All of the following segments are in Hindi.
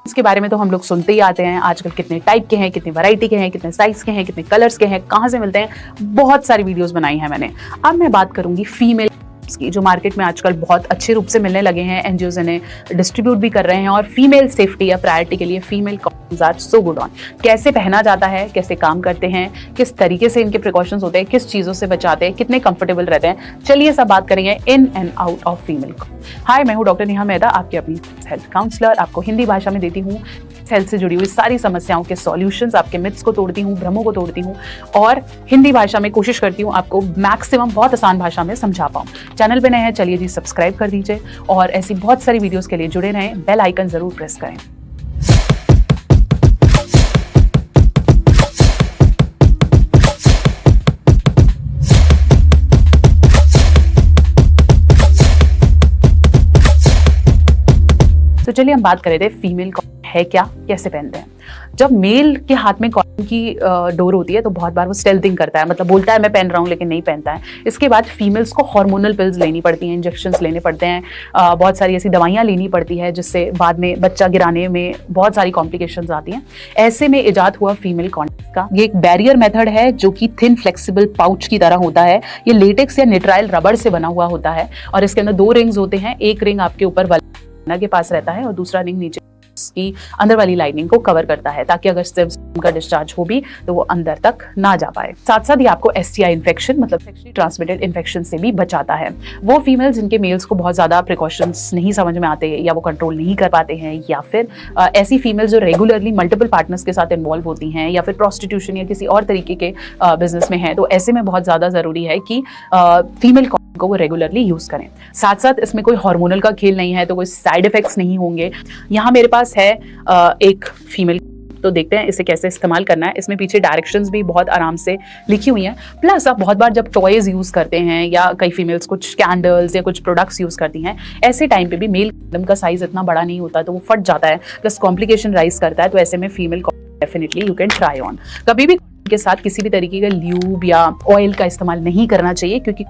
इसके बारे में तो हम लोग सुनते ही आते हैं, आजकल कितने टाइप के हैं, कितनी वैरायटी के हैं, कितने साइज के हैं, कितने कलर्स के हैं, कहाँ से मिलते हैं, बहुत सारी वीडियोस बनाई हैं मैंने। अब मैं बात करूंगी फीमेल की, जो मार्केट में आजकल बहुत अच्छे रूप से मिलने लगे हैं, एनजीओज इन्हें डिस्ट्रीब्यूट भी कर रहे हैं, और फीमेल सेफ्टी या प्रायोरिटी के लिए female condoms are so good on. कैसे पहना जाता है, कैसे काम करते हैं, किस तरीके से इनके प्रिकॉशंस होते हैं, किस चीज़ों से बचाते हैं, कितने कंफर्टेबल रहते हैं, चलिए सब बात करेंगे in and out of female. Hi, मैं हूँ डॉक्टर नेहा मेहता, आपकी अपनी हेल्थ काउंसलर। आपको हिंदी भाषा में देती हूँ हेल्थ से जुड़ी हुई सारी समस्याओं के सॉल्यूशंस, आपके मिथ्स को तोड़ती हूँ, भ्रमों को तोड़ती हूँ, और हिंदी भाषा में कोशिश करती हूँ आपको मैक्सिमम बहुत आसान भाषा में समझा पाऊँ। चैनल पे नए हैं, चलिए जी सब्सक्राइब कर दीजिए, और ऐसी बहुत सारी वीडियोस के लिए जुड़े रहें, बेल आइकन जरूर प्रेस करें। तो चलिए हम बात कर रहे थे फीमेल है क्या, कैसे पहनते हैं। जब मेल के हाथ में कॉटन की डोर होती है तो बहुत बार वो स्टेल्थिंग करता है, मतलब बोलता है मैं पहन रहा हूँ लेकिन नहीं पहनता है। इसके बाद फीमेल्स को हार्मोनल पिल्स लेनी पड़ती हैं, इंजेक्शंस लेने पड़ते हैं, बहुत सारी ऐसी दवाइयाँ लेनी पड़ती है जिससे बाद में बच्चा गिराने में बहुत सारी कॉम्प्लिकेशंस आती हैं। ऐसे में इजाद हुआ फीमेल कॉन्डोम का। ये एक बैरियर मेथड है जो कि थिन फ्लेक्सिबल पाउच की तरह होता है। ये लेटेक्स या निट्राइल रबड़ से बना हुआ होता है, और इसके अंदर 2 रिंग्स होते हैं। एक रिंग आपके ऊपर वाला के पास रहता है और दूसरा रिंग नीचे की अंदर वाली लाइनिंग को कवर करता है, ताकि अगर स्पर्म का डिस्चार्ज हो भी तो वो अंदर तक ना जा पाए। साथ साथ ये आपको एसटीआई इन्फेक्शन, मतलब सेक्सुअली ट्रांसमिटेड इन्फेक्शन से भी बचाता है। वो फीमेल्स जिनके मेल्स को बहुत ज्यादा प्रिकॉशंस नहीं समझ में आते या वो कंट्रोल नहीं कर पाते हैं, या फिर ऐसी फीमेल्स जो रेगुलरली मल्टीपल पार्टनर्स के साथ इन्वॉल्व होती हैं, या फिर प्रोस्टिट्यूशन या किसी और तरीके के बिजनेस में है, तो ऐसे में बहुत ज्यादा जरूरी है कि फीमेल को वो रेगुलरली यूज करें। साथ साथ इसमें कोई हार्मोनल का खेल नहीं है, तो कोई साइड इफेक्ट्स नहीं होंगे। यहाँ मेरे पास है एक फीमेल, तो देखते हैं इसे कैसे इस्तेमाल करना है। इसमें पीछे डायरेक्शंस भी बहुत आराम से लिखी हुई हैं। प्लस आप बहुत बार जब टॉयज यूज करते हैं, या कई फीमेल्स कुछ कैंडल्स या कुछ प्रोडक्ट्स यूज करती हैं, ऐसे टाइम पे भी मेल कंडोम का साइज इतना बड़ा नहीं होता, तो वो फट जाता है, प्लस कॉम्प्लिकेशन राइज करता है। तो ऐसे में female definitely you can try on. कभी भी के साथ किसी भी तरीके का ल्यूब या ऑयल का इस्तेमाल नहीं करना चाहिए, क्योंकि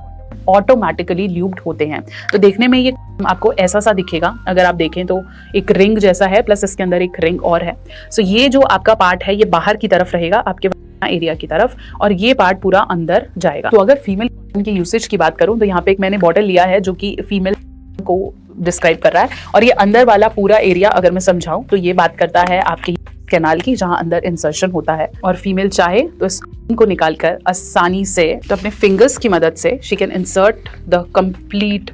ऑटोमेटिकली ल्यूब्ड होते हैं। तो देखने में ये आपको ऐसा सा दिखेगा, अगर आप देखें तो एक रिंग जैसा है, प्लस इसके अंदर एक रिंग और है। सो ये जो आपका पार्ट है ये बाहर की तरफ रहेगा, आपके एरिया की तरफ, और ये पार्ट पूरा अंदर जाएगा। तो अगर फीमेल के यूसेज की बात करूं तो यहाँ पे एक मैंने बॉटल लिया है जो कि फीमेल को डिस्क्राइब कर रहा है, और ये अंदर वाला पूरा एरिया अगर मैं समझाऊं तो ये बात करता है आपके कैनाल की, जहां अंदर इंसर्शन होता है। और फीमेल चाहे तो इसको निकालकर आसानी से, तो अपने फिंगर्स की मदद से she can insert the complete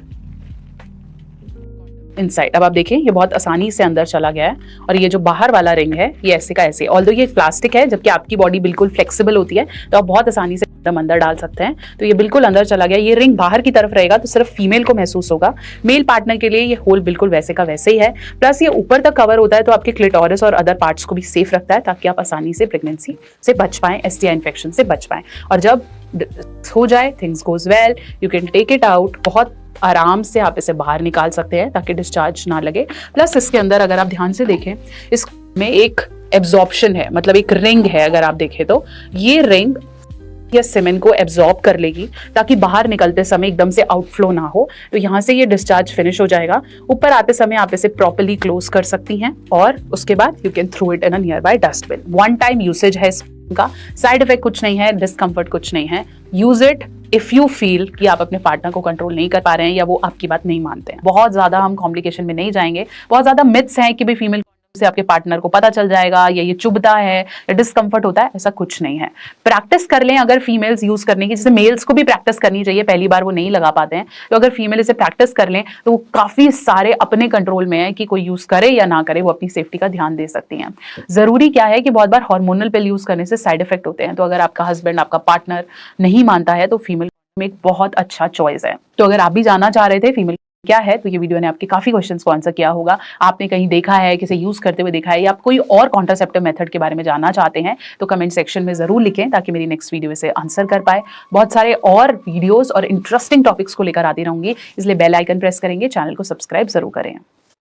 inside. अब आप देखें ये बहुत आसानी से अंदर चला गया है, और ये जो बाहर वाला रिंग है ये ऐसे का ऐसे, ऑल्दो ये प्लास्टिक है, जबकि आपकी बॉडी बिल्कुल फ्लेक्सिबल होती है, तो आप बहुत आसानी से अंदर डाल सकते हैं। तो ये बिल्कुल अंदर चला गया। ये रिंग बाहर की तरफ रहेगा तो सिर्फ फीमेल को महसूस होगा। मेल पार्टनर के लिए ये होल बिल्कुल वैसे का वैसे ही है। प्लस ये ऊपर तक कवर होता है, तो आपके क्लिटोरिस और अदर पार्ट्स को भी सेफ रखता है, ताकि आप आसानी से प्रेगनेंसी से बच पाएं, एसटीआई इन्फेक्शन से बच पाएं। और जब हो जाए, things goes well, you can take it out. बहुत आराम से आप इसे बाहर निकाल सकते हैं ताकि डिस्चार्ज ना लगे। प्लस इसके अंदर अगर आप ध्यान से देखें, इसमें एक एब्जॉर्प्शन है, मतलब एक रिंग है। अगर आप देखें तो ये रिंग या सीमेंट को एब्जॉर्ब कर लेगी, ताकि बाहर निकलते समय एकदम से आउटफ्लो ना हो। तो यहाँ से ये डिस्चार्ज फिनिश हो जाएगा। ऊपर आते समय आप इसे प्रॉपर्ली क्लोज कर सकती हैं, और उसके बाद you can throw it in a nearby dustbin. 1 time usage है इसका, साइड इफेक्ट कुछ नहीं है, डिस्कम्फर्ट कुछ नहीं है। Use it if you feel कि आप अपने पार्टनर को कंट्रोल नहीं कर पा रहे हैं, या वो आपकी बात नहीं मानते हैं। बहुत ज्यादा हम कॉम्प्लिकेशन में नहीं जाएंगे। बहुत ज्यादा मिथ्स हैं कि भाई फीमेल से आपके पार्टनर को पता चल जाएगा, या ये चुभता है या डिस्कम्फर्ट होता है, ऐसा कुछ नहीं है। प्रैक्टिस कर लें अगर फीमेल्स यूज करने की, जैसे मेल्स को भी प्रैक्टिस करनी चाहिए, पहली बार वो नहीं लगा पाते हैं, तो अगर फीमेल इसे प्रैक्टिस कर लें तो वो काफी सारे अपने कंट्रोल में है कि कोई यूज करे या ना करे, वो अपनी सेफ्टी का ध्यान दे सकती हैं। जरूरी क्या है कि बहुत बार हार्मोनल पिल यूज करने से साइड इफेक्ट होते हैं, तो अगर आपका हस्बैंड, आपका पार्टनर नहीं मानता है तो फीमेल में एक बहुत अच्छा चॉइस है। तो अगर आप भी जानना चाह रहे थे फीमेल क्या है, तो ये वीडियो ने आपके काफी क्वेश्चंस को आंसर किया होगा। आपने कहीं देखा है, किसे यूज करते हुए देखा है, या आप कोई और कॉन्ट्रासेप्टिव मेथड के बारे में जानना चाहते हैं, तो कमेंट सेक्शन में जरूर लिखें, ताकि मेरी नेक्स्ट वीडियो इसे आंसर कर पाए। बहुत सारे और वीडियोस और इंटरेस्टिंग टॉपिक्स को लेकर आती रहूंगी, इसलिए बेल आइकन प्रेस करेंगे, चैनल को सब्सक्राइब जरूर करें।